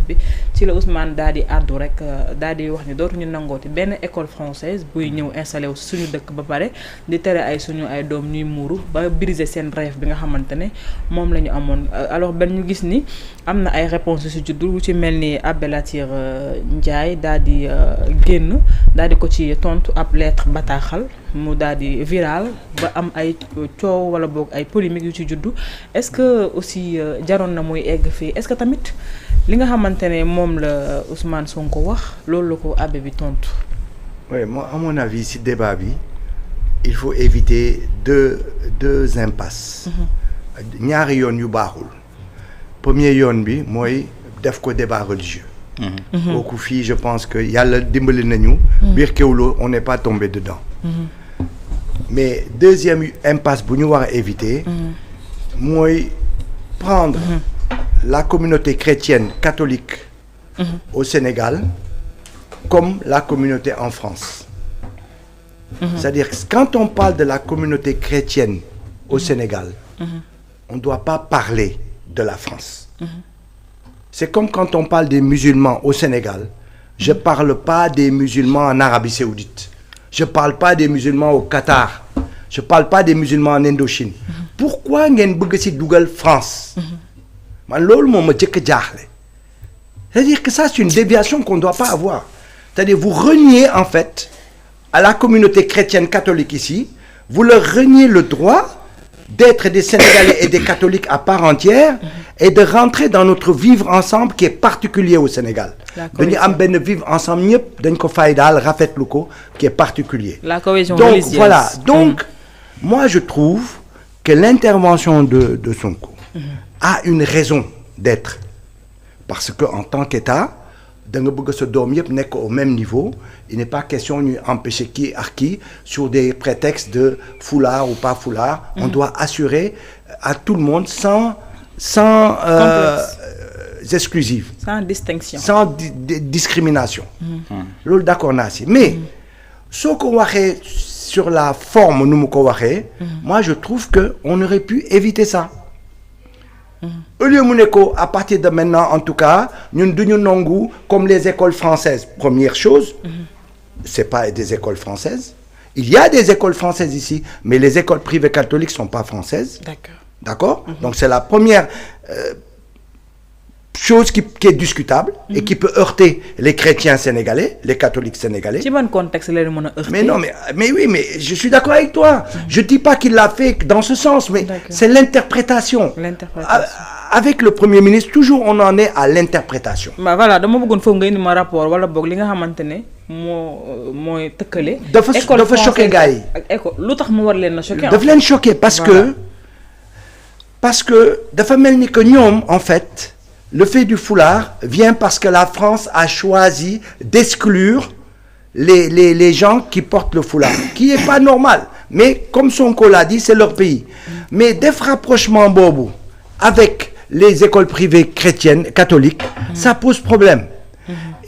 bi ci la Ousmane daal di àddu rek daal di wax ni dootuñu nangooti benn école française buy ñëw installé wu suñu dëkk ba pare di tere ay suñu ay doom ñuy muuru ba briser seen rêve bi nga xamante ne moom la ñu amoon alors ben ñu gis ni am na ay réponses yu si juddu lu ci mel ni Abbé Latyr Ndiaye daal di génn daal di ko ci tontu ab lettre bataaxal mu daal di viral ba am ay coow wala boog ay polémiques yu ci juddu est-ce que aussi jaroon na muy egg fii est-ce que tamit li nga xamante ne moom la Ousmane Sonko wax loolu la ko abbé bi tontu. Oui, moi à mon avis si débat bi il faut éviter deux impasses. ñaari yoon yu baaxul. premier yoon bi mooy def ko débat religieux. kooku fii je pense que yàlla dimbali nañu. biir Kéwoulo on n'est pas tombé dedans. mais deuxième impasse bu ñu war a éviter. mooy prendre la communauté chrétienne catholique au Sénégal comme la communauté en France. C'est-à-dire que quand on parle de la communauté chrétienne au Sénégal, on ne doit pas parler de la France. C'est comme quand on parle des musulmans au Sénégal, je ne parle pas des musulmans en Arabie Saoudite, je ne parle pas des musulmans au Qatar, je ne parle pas des musulmans en Indochine. Pourquoi ngeen bëgg ci dugal France? Man loolu moo ma jëkk jaaxle. C'est-à-dire que ça c'est une déviation qu'on ne doit pas avoir. C'est-à-dire vous reniez en fait à la communauté chrétienne catholique ici, vous leur reniez le droit d'être des Sénégalais et des catholiques à part entière et de rentrer dans notre vivre ensemble qui est particulier au Sénégal. Dañu am benn vivre ensemble ñëpp dañ ko fay daal rafetlu ko qui est particulier. La cohésion donc religieuse. Voilà, donc moi je trouve que l'intervention de Sonko a une raison d'être parce que en tant qu'État da nga bëgg sa doom yëpp nekk au même niveau il n'est pas question ñu empêcher kii ak kii sur des prétextes de foulard ou pas foulard. On doit assurer à tout le monde sans exclusive, sans distinction, sans discrimination. Loolu d'accord naa si mais soo ko waxee sur la forme nu mu ko waxee. Moi je trouve que on aurait pu éviter ça. Au lieu mu ne ko à partir de maintenant en tout cas ñun duñu nangu comme les écoles françaises. Première chose, c'est pas des écoles françaises. Il y a des écoles françaises ici, mais les écoles privées catholiques sont pas françaises. D'accord. Donc c'est la première chose qui est discutable et qui peut heurter les chrétiens sénégalais, les catholiques sénégalais. Ci ban contexte la mën a heurter. Mais non, mais oui, mais je suis d'accord avec toi. Je dis pas qu'il l'a fait dans ce sens, mais c'est l'interprétation. Avec le Premier ministre, toujours on en est à l'interprétation. Bah voilà, dama bëggoon foofu nga indi ma rapport wala boog li nga xamante ne mooy tëkkale. dafa choqué gars yi. ak école lu tax mu war leen na choqué. daf leen choqué parce que dafa mel ni que ñoom en fait. Le fait du foulard vient parce que la France a choisi d'exclure les gens qui portent le foulard, qui est pas normal. Mais comme Sonko l'a dit, c'est leur pays. Mais des rapprochements bobo avec les écoles privées chrétiennes, catholiques, ça pose problème.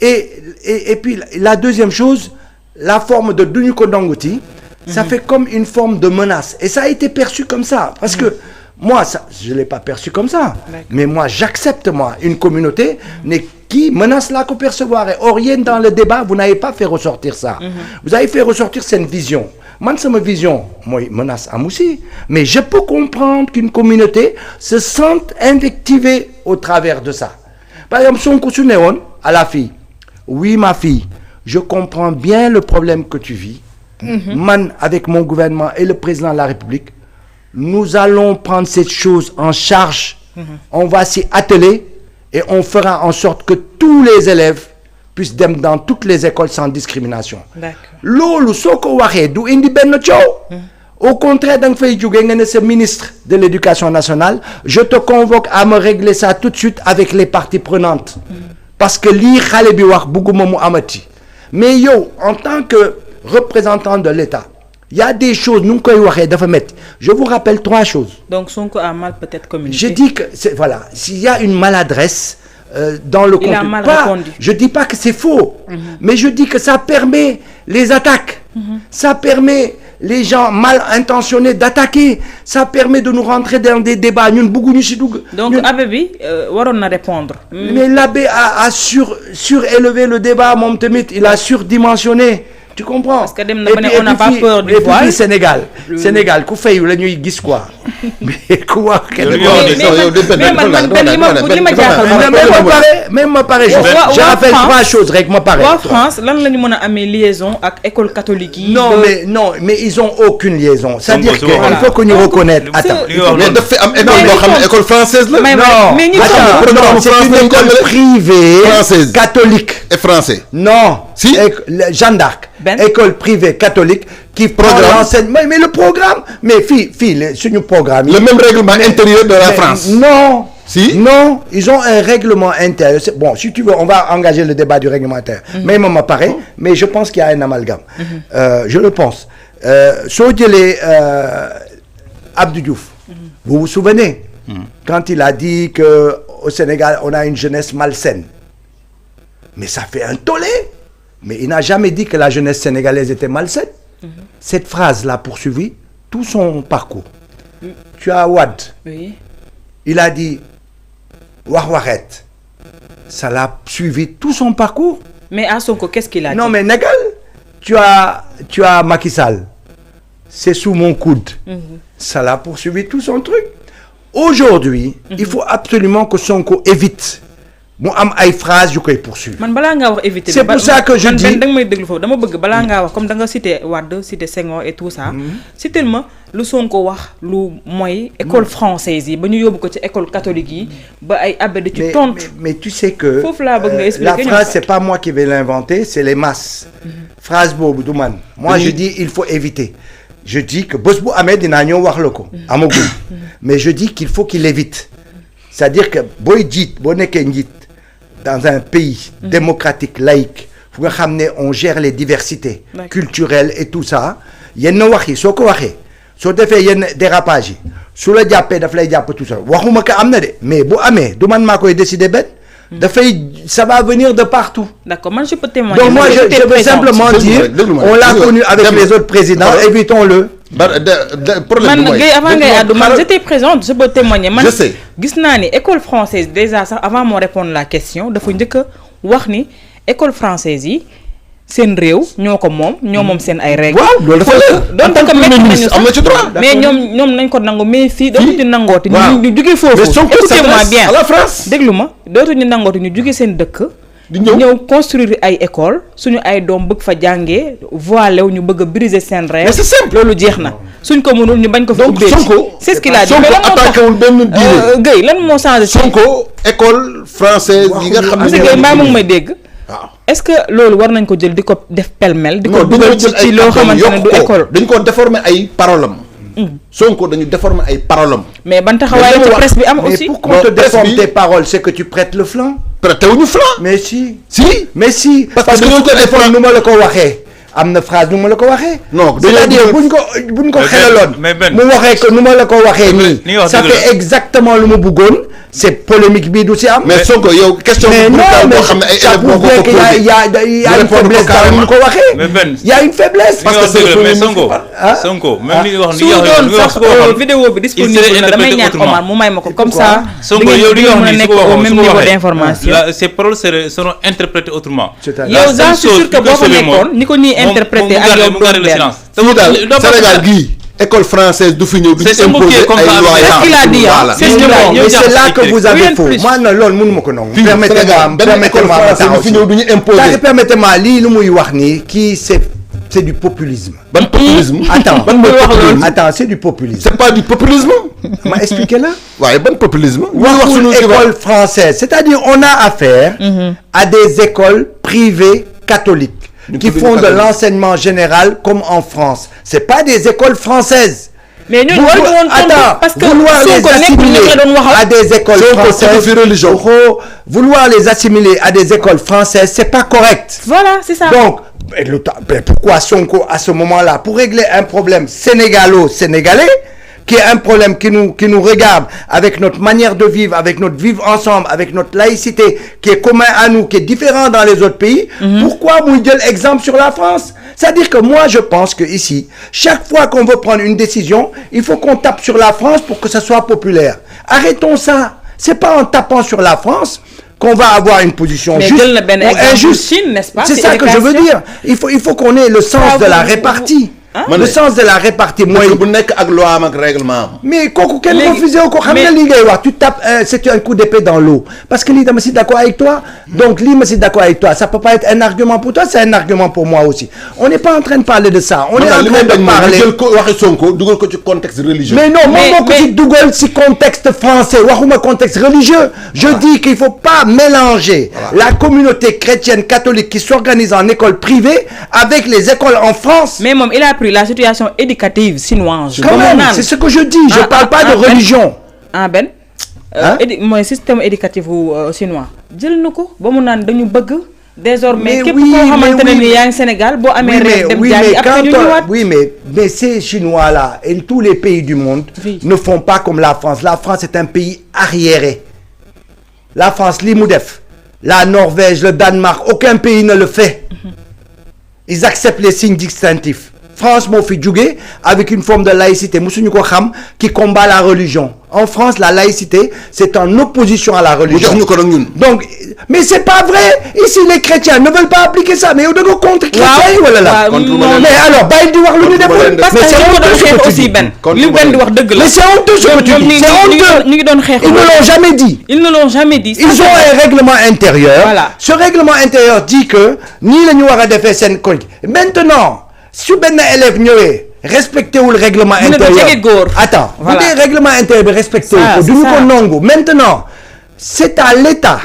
Et puis la deuxième chose, la forme de Dunyuko Dangouti, ça fait comme une forme de menace. Et ça a été perçu comme ça. Parce que moi, ça, je ne l'ai pas perçu comme ça. Mais moi, j'accepte, une communauté qui menace la co-percevoir. Et rien dans le débat, vous n'avez pas fait ressortir ça. Vous avez fait ressortir cette vision. Moi, c'est ma vision. Moi, menace à Moussi. Mais je peux comprendre qu'une communauté se sente invectivée au travers de ça. Par exemple, Sonko Sunéon à la fille. Oui, ma fille, je comprends bien le problème que tu vis. Man, avec mon gouvernement et le président de la République, nous allons prendre cette chose en charge. On va s'y atteler et on fera en sorte que tous les élèves puissent aller dans toutes les écoles sans discrimination. Lolo soko waxé du indi ben ciow. Au contraire, dang fay jogé nga né ce ministre de l'Éducation nationale, je te convoque à me régler ça tout de suite avec les parties prenantes. Parce que li xalé bi wax buguma mu amati. Mais yow en tant que représentant de l'État, il y a des choses, nous je vous rappelle 3 choses. Donc Sonko a mal peut-être communiqué. Je dis que, voilà, s'il y a une maladresse dans le contenu, je ne dis pas que c'est faux, mais je dis que ça permet les attaques, ça permet les gens mal intentionnés d'attaquer. Ça permet de nous rentrer dans des débats. Donc, Abbé bi, waron na répondre. Mais l'abbé a surélevé le débat, mon temit, il a surdimensionné. Tu comprends? Parce que on n'a pas peur du voile. Et puis Sénégal, ku fay la ñuy gis quoi. Mais quoi? Même ma pareil. Je rappelle 3 choses rek ma pareil. En France, lan lañu mëna amé liaison ak école catholique yi. Non, mais ils ont aucune liaison. C'est-à-dire qu'il faut que nous reconnaître. Attends. Mais de fait am école bo xamné école française la. Non, c'est une école privée catholique et français. Non. Si. Jeanne d'Arc. École privée catholique qui prend l'enseignement. Mais le programme, mais c'est un programme. Le même règlement intérieur de la France. Non. Si. Non, ils ont un règlement intérieur. Bon, si tu veux, on va engager le débat du règlement intérieur. Mais il m'apparaît, mais je pense qu'il y a un amalgame. Je le pense. Sodjele Abdou Diouf, vous vous souvenez quand il a dit qu'au Sénégal, on a une jeunesse malsaine. Mais ça fait un tollé. Mais il n'a jamais dit que la jeunesse sénégalaise était malsaine. Cette phrase l'a poursuivi tout son parcours. Tu as Wad. Oui. Il a dit Wahwaret. Ça l'a suivi tout son parcours. Mais à Sonko, qu'est-ce qu'il a dit? Non, mais Négal, tu as Macky Sall. C'est sous mon coude. Ça l'a poursuivi tout son truc. Aujourd'hui, il faut absolument que Sonko évite. Moi, am ay phrase yu koy poursuivre. C'est pour ça que je dis. Dama bëgg bala nga wax comme da nga cité Wade, cité Senghor et tout ça. Cité ma lu Sonko wax lu moy école française yi ba ñu yobbu ko ci école catholique yi ba ay abbé de ci tontu. Mais tu sais que la phrase c'est pas moi qui vais l'inventer, c'est les masses. Phrase bobu du man. Moi je dis il faut éviter. Je dis que bés bu amé dina ñoo wax lako. Amagul. Mais je dis qu'il faut qu'il évite. C'est-à-dire que boy jitt bo nekké njit dans un pays démocratique, laïque, on gère les diversités culturelles et tout ça. Il y a des gens qui ont des dérapages. Sous le diapé, tout ça. Mais ça va venir de partout. D'accord, moi je peux témoigner. Donc moi je peux simplement dire, on l'a connu avec les autres présidents, évitons-le. J'étais présente, je peux témoigner. Je sais. École française, déjà, avant de répondre à la question, il faut dire que l'école française, c'est un réew, nous sommes sen ay règles. Donc mais ñom nañ ko nangu mais fi dootu ñu nangoti ñu jugé fofu. Écoutez-moi bien. À la France. Dégluma, dootu ñu nangoti ñu jugé sen dëkk. ñëw construire ay école suñu ay doom bëgg fa jàngee voilé ñu bëgg a briser seen rêve. Mais c'est simple. loolu jeex na suñ ko mënul ñu bañ ko fi ubbee. Sonko c'est ce qu'il a dit. Sonko attaqué wul benn diine. Guèye lan moo changé. Sonko école française yi nga xam ne monsieur Guèye maa mu ngi may dégg. Est-ce que loolu war nañ ko jël di ko def pêle-mêle. di ko dugal ci loo xamante ne du école. dañ ko déformer ay parolam. Sonko dañu déformer ay parolam. mais ban taxawaay la ci presse bi am aussi. Mais pourquoi on te déforme tes paroles, c'est que tu prêtes le flanc. prêté wuñu flanc. Mais si. Mais si. Parce que su ko defoon nu ma la ko waxee. am na phrase nu ma la ko waxee. non c'est-à-dire buñ ko xelaloon. mu waxee que nu ma la ko waxee nii. ça fait exactement lu ma bëggoon. c'est polémique bi du ci am. mais Sonko yow question bu boo xam ne ay élèves boo ko posé. il y a une faiblesse dans ñu ko waxee. il y a une faiblesse. parce que c'est mais Sonko même li nga wax ni wax sax vidéo bi disponible na damay ñaan Omar mu may ma ko comme ça. Sonko yow li nga wax ni au même niveau d'information. Ces paroles seront interprétées autrement. yow j'en suis sûr que boo fa nekkoon ni ko nii interprété ak yow Sénégal gii école française du fi ñëw du imposer ay lois. c'est ce qu'il a dit mais c'est là que vous avez faux. moi non loolu mënu ma ko nangu. permettez-moi lii lu muy wax nii kii c'est du populisme. Ban populisme. Attends, c'est du populisme. C'est pas du populisme. Ma expliquez-le. Ouais, bon populisme. Une école française, c'est-à-dire on a affaire à des écoles privées catholiques qui font de l'enseignement général comme en France. C'est pas des écoles françaises. Mais nous parce que vouloir les assimiler à des écoles françaises, vouloir les assimiler à des écoles françaises, c'est pas correct. Voilà, c'est ça. Donc pourquoi Sonko à ce moment-là pour régler un problème sénégalo-sénégalais qui est un problème qui nous regarde avec notre manière de vivre, avec notre vivre ensemble, avec notre laïcité qui est commun à nous, qui est différent dans les autres pays. Pourquoi vous dites exemple sur la France? C'est-à-dire que moi, je pense que ici, chaque fois qu'on veut prendre une décision, il faut qu'on tape sur la France pour que ça soit populaire. Arrêtons ça. C'est pas en tapant sur la France qu'on va avoir une position juste ou injuste. Chine, n'est-ce pas? C'est ça que je veux dire. Il faut qu'on ait le sens de la répartie. Le sens de la répartie. Mais quand refusé au tu tapes, c'est un coup d'épée dans l'eau. Parce que je suis d'accord avec toi. Donc, je suis d'accord avec toi. Ça peut pas être un argument pour toi, c'est un argument pour moi aussi. On n'est pas en train de parler de ça. On est en train de parler. Mais non, moi, c'est contexte français, ou contexte religieux. Je dis qu'il faut pas mélanger la communauté chrétienne catholique qui s'organise en école privée avec les écoles en France. Mais il a pris la situation éducative chinoise. Quand même, c'est ce que je dis. Je parle pas de religion. Mon système éducatif chinois. Jël nako ba mu nan dañu bëgg désormais képp ko xamantene ni yaangi Sénégal bo amé rek dem jangi après ñu ñëwaat. Oui mais ces Chinois là et tous les pays du monde ne font pas comme la France. La France est un pays arriéré. La France li mu def, la Norvège, le Danemark, aucun pays ne le fait. Ils acceptent les signes distinctifs. France moo fi jóge avec une forme de laïcité musuñu ko xam qui combat la religion. En France, la laïcité, c'est en opposition à la religion. Donc, mais c'est pas vrai. Ici, les chrétiens ne veulent pas appliquer ça. Mais on doit contre chrétiens. Mais alors, parce que c'est honteux ce que tu dis. C'est honteux. Ils ne l'ont jamais dit. Ils ne l'ont jamais dit. Ils ont un règlement intérieur. Voilà. Ce règlement intérieur dit que ni le New York fait scène. Maintenant, si un élève n'y respectez le règlement intérieur. Attends, vous avez le règlement intérieur respecté. Maintenant, c'est à l'État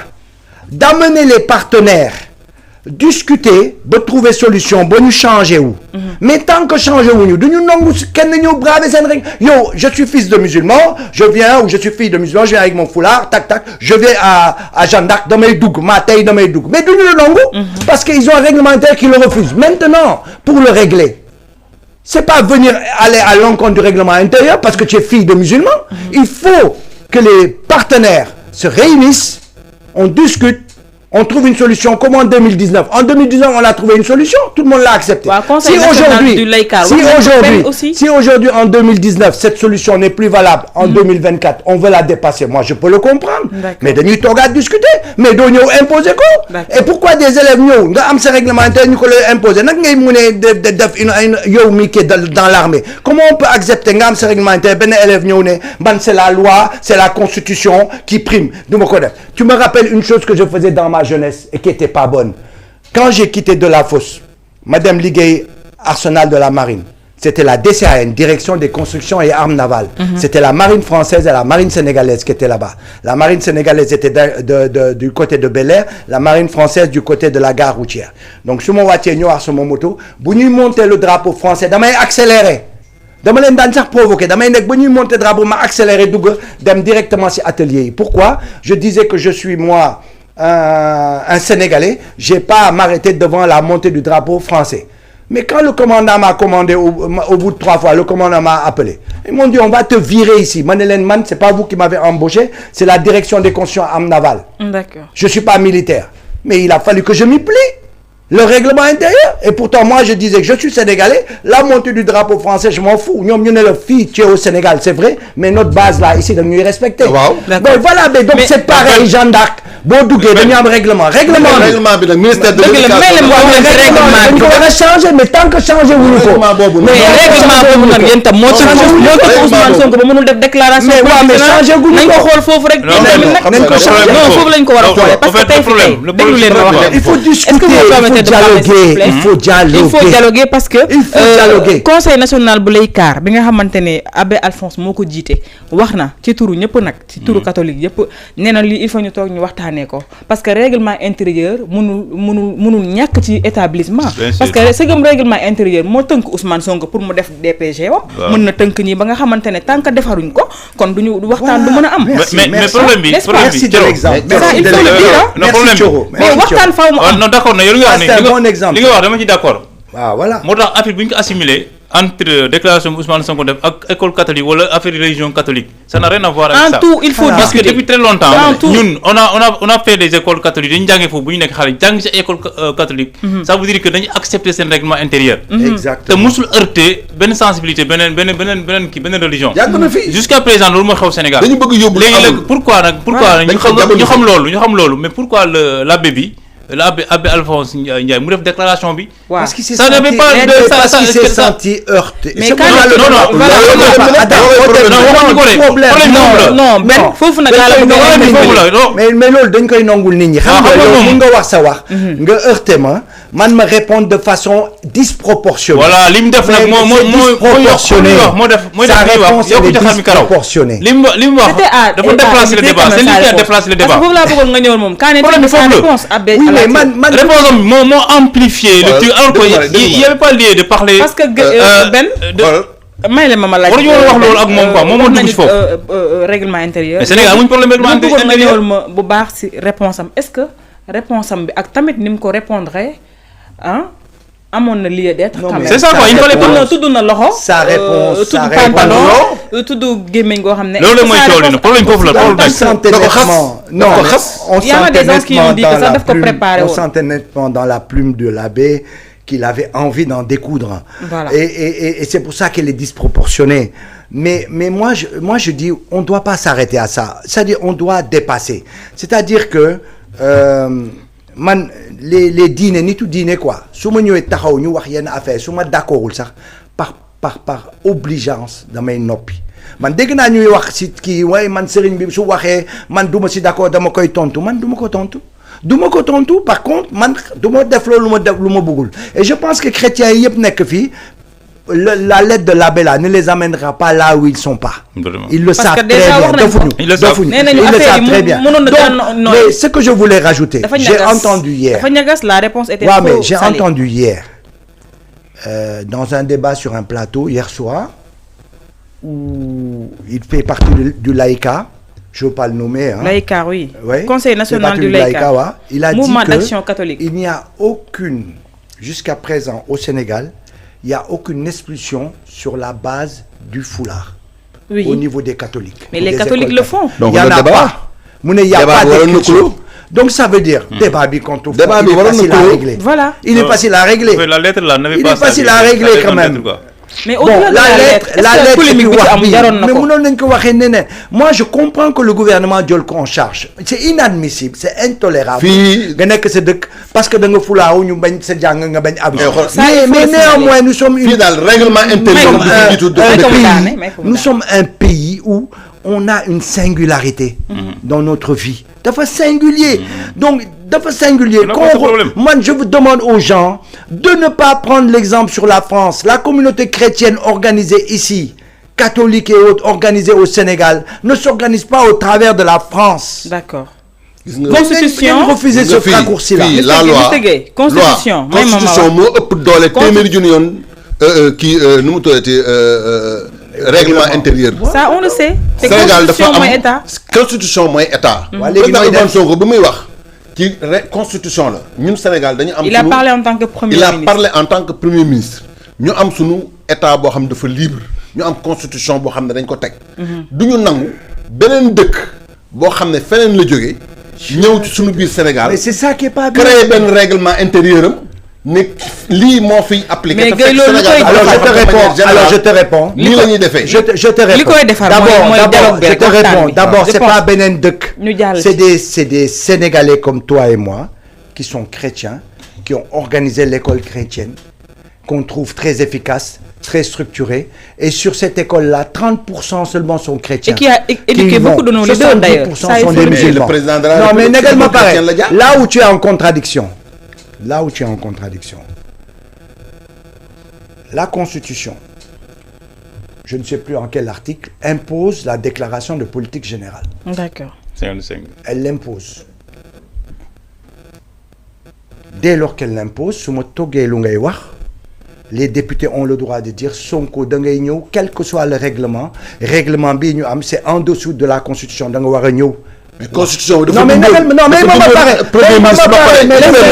d'amener les partenaires, discuter, de trouver solution, de nous changer où. Mais tant que changer où, je suis fils de musulman, je viens, ou je suis fille de musulman, je viens avec mon foulard, tac tac, je vais à Jeanne d'Arc dans mes dougs, ma taille dans mes dougs. Mais d'où nous le parce qu'ils ont un règlement intérieur qui le refuse. Maintenant, pour le régler, c'est pas venir aller à l'encontre du règlement intérieur parce que tu es fille de musulman. Il faut que les partenaires se réunissent, on discute, on trouve une solution comme en 2019. En 2019, on a trouvé une solution, tout le monde l'a accepté. Si aujourd'hui, en 2019, cette solution n'est plus valable, en 2024, on veut la dépasser, moi je peux le comprendre. Mais de nous regarder discuter, mais de nous imposer quoi? Et pourquoi des élèves nous, dans ce règlement intérieur, nous les imposer? Dans l'armée. Comment on peut accepter ce règlement intérieur? C'est la loi, c'est la constitution qui prime. Tu me rappelles une chose que je faisais dans ma jeunesse et qui n'était pas bonne. Quand j'ai quitté de la fosse, Madame Liguey, Arsenal de la Marine, c'était la DCAN, Direction des Constructions et Armes Navales. C'était la marine française et la marine sénégalaise qui étaient là-bas. La marine sénégalaise était du côté de Bel Air, la marine française du côté de la gare routière. Donc, sur mon voiture, sur mon moto, si nous montons le drapeau français, damay accélérer. Dama len dan sax provoquer damay nek ba ñuy monter drapeau ma accélérer dugg dem directement ci atelier. Pourquoi? Je disais que je suis moi un Sénégalais, j'ai pas à m'arrêter devant la montée du drapeau français. Mais quand le commandant m'a commandé au bout de 3 fois, le commandant m'a appelé. Ils m'ont dit on va te virer ici. Manelen Man, c'est pas vous qui m'avez embauché, c'est la direction des constructions armes navales. D'accord. Je suis pas militaire, mais il a fallu que je m'y plie. Le règlement intérieur. Et pourtant, moi, je disais que je suis sénégalais. La montée du drapeau français, je m'en fous. Nous, on est le fille, tu es au Sénégal, c'est vrai. Mais notre base, là, ici, nous est respectée. Bon, voilà, mais donc c'est pareil, Jeanne d'Arc. Bon, dougué, nous avons un règlement. Règlement, le ministère de l'éducation. Il faudra changer, mais tant que changer, vous nous faut. Mais règlement, Ousmane Sonko, nous avons déclaration. Mais changer, vous nous faut. Il faut discuter. Il faut dialoguer parce que conseil national bu lay kaar bi nga xamantene Abbé Alphonse moko jité waxna ci turu ñepp nak ci turu catholique yépp néna li il faut ñu tok ñu waxtané ko parce que règlement intérieur mënul ñak ci établissement parce que segam règlement intérieur mo teunk Ousmane Sonko pour mu def DPG wa mën na teunk ni ba nga xamantene tant que defaruñ ko kon duñu waxtaan du mëna am mais problème bi merci de l'exemple merci de l'exemple mais waxtaan faaw mu am non d'accord na yow c'est un bon exemple li nga wax dama ci d'accord waaw voilà motax appel buñ ko assimiler entre déclaration Ousmane Sonko def ak école catholique wala affaire religion catholique ça n'a rien à voir avec ça. En tout il faut parce que discuter. depuis très longtemps En tout. ñun on a fait des écoles catholiques dañu jàngee foofu bu ñu nekk xale jàng ci école catholique. Ça veut dire que dañu accepter seen règlement intérieur. te exactement musul heurter benn sensibilité beneen religion. yàgg na fi jusqu'à présent loolu moo xew Sénégal. dañu bëgg yóbbu léegi nag pourquoi ñu xam loolu mais pourquoi l'abbé bi l'abbé Alphonse Ndiaye mu def déclaration bi. parce qu'il s'est ça senti, n'avait pas de parce qu'il s'est senti heurté. Mais C'est quand pas il- le- non, non Ben foofu nag laa la bëgg a indi. mais loolu dañ koy nongul nit ñi. xam nga yow mun nga wax sa wax. nga heurté ma man ma répondre de façon disproportionnée. voilà li mu def nag disproportionné. Sa réponse est disproportionnée. li mu wax C'était à dafa déplacer le débat c'est lui qui a déplacé le débat. parce que foofu laa bëggoon nga ñëwal moom. Problème bi sa foofu la. réponse à oui mais man réponse am moo amplifié le truc alors que il y avait pas lieu de parler. parce que Ben may la ma laaj. waruñu woon wax loolu ak moom quoi moom moo dugg ci foofu. règlement intérieur. mais Sénégal amuñ problème règlement dama bëggoon nga intérieur. ñëwal ma bu baax ci réponse am est-ce que réponse am bi ak tamit ni mu ko répondre amoon na lieu d'être. Non, quand mais même. c'est ça quoi il fallait pas. tudd na loxo. Sa réponse, tudd sa pantalon réponse. tudd gémmiñ goo xam ne. loolu mooy coow li nag problème foofu la loolu On sentait nettement, non, on Il y a des gens qui ont dit que ça daf ko préparer on woon. sentait nettement dans la plume de l'abbé qu'il avait envie d'en découdre. Voilà. Et c'est pour ça qu'elle est disproportionnée. Mais moi je dis, on ne doit pas s'arrêter à ça. C'est-à-dire, on doit dépasser. C'est-à-dire que man les dîners ni tout dîner quoi. Su ma ñëwee taxaw ñu wax yenn affaire su ma d'accordul sax par obligeance damay noppi. man dégg naa ñuy wax si kii waaye man sëriñ bi su waxee man du ma si d'accord dama koy tontu man du ma ko tontu par contre man du ma def loolu lu ma bëggul et je pense que chrétiens yi yëpp nekk fii la lettre de l'abbé là ne les amènera pas là où ils sont pas. Ils le savent très bien. Ils le savent. Ils le savent très bien. Donc, mais ce que je voulais rajouter, j'ai entendu hier. La réponse était ouais, mais j'ai entendu hier dans un débat sur un plateau hier soir où il fait partie du laïcat. Je ne veux pas le nommer. Hein. Laïcat, oui. Ouais. Conseil national du laïcat. Ouais. Il a Mouvement dit d'action catholique. Il n'y a aucune, jusqu'à présent au Sénégal, il n'y a aucune expulsion sur la base du foulard au niveau des catholiques. Mais les catholiques le font. Donc, il n'y en a pas. Il n'y a pas d'exclusion. Donc ça veut dire, débat contre il est facile à régler. Voilà. Il est facile à régler. La lettre là n'avait pas. Il est facile à régler quand même. Mais bon, la lettre, moi je comprends que le gouvernement Dieu le en charge. C'est inadmissible, c'est intolérable. Parce que dans le foulard, nous mais néanmoins, nous sommes nous sommes un pays où on a une singularité dans notre vie. Dafa singulier. Donc, dafa singulier. Moi, je vous demande aux gens de ne pas prendre l'exemple sur la France. La communauté chrétienne organisée ici, catholique et autres, organisée au Sénégal, ne s'organise pas au travers de la France. D'accord. Constitution. Refuser ce raccourci-là. La loi. Constitution. Constitution, moo ëpp doole téeméeri junni yoon kii nu mu tuddati règlement intérieur. Ça on le sait. Sénégal dafa am état. constitution mooy état. président Ousmane Sonko bi muy wax ci constitution la ñun Sénégal dañu am. Il a parlé en tant que premier ministre. Il a parlé en tant que premier ministre. ñu am sunu état boo xam ne dafa libre ñu am constitution boo xam ne dañ ko teg. du ñu nangu beneen dëkk boo xam ne feneen la jógee. ñëw ci sunu biir Sénégal. Mais c'est ça qui est pas bien. Créer benn règlement intérieur am. ne lii moo fiy appliqué. mais Gueye loolu alors je te réponds. lii la ñuy defee. je te réponds. li koy defar mooy dialogue bi je te réponds d'abord c'est pas beneen dëkk. ñu jàll c'est des Sénégalais comme toi et moi qui sont chrétiens qui ont organisé l'école chrétienne qu'on trouve très efficace, très structurée, et sur cette école-là 30% seulement sont chrétiens. Et qui a éduqué beaucoup de nos leaders d'ailleurs. 70% sont des musulmans. Non mais également pareil. Là où tu es en contradiction. La Constitution, je ne sais plus en quel article, impose la déclaration de politique générale. D'accord. Elle l'impose. Dès lors qu'elle l'impose, les députés ont le droit de dire Sonko da ngay ñëw, quel que soit le règlement bi ñu am, c'est en dessous de la Constitution da nga war a ñëw mais constitution bi non mais premier ministre ba pare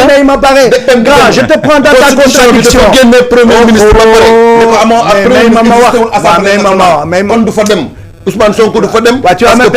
mais ma pare grand je te prends dans ta contradiction dafa génne premier ministre ba pare ne ko amoo ak premier ministre assemblée nationale kon du fa dem Ousmane Sonko du fa dem. Tu vas me permettre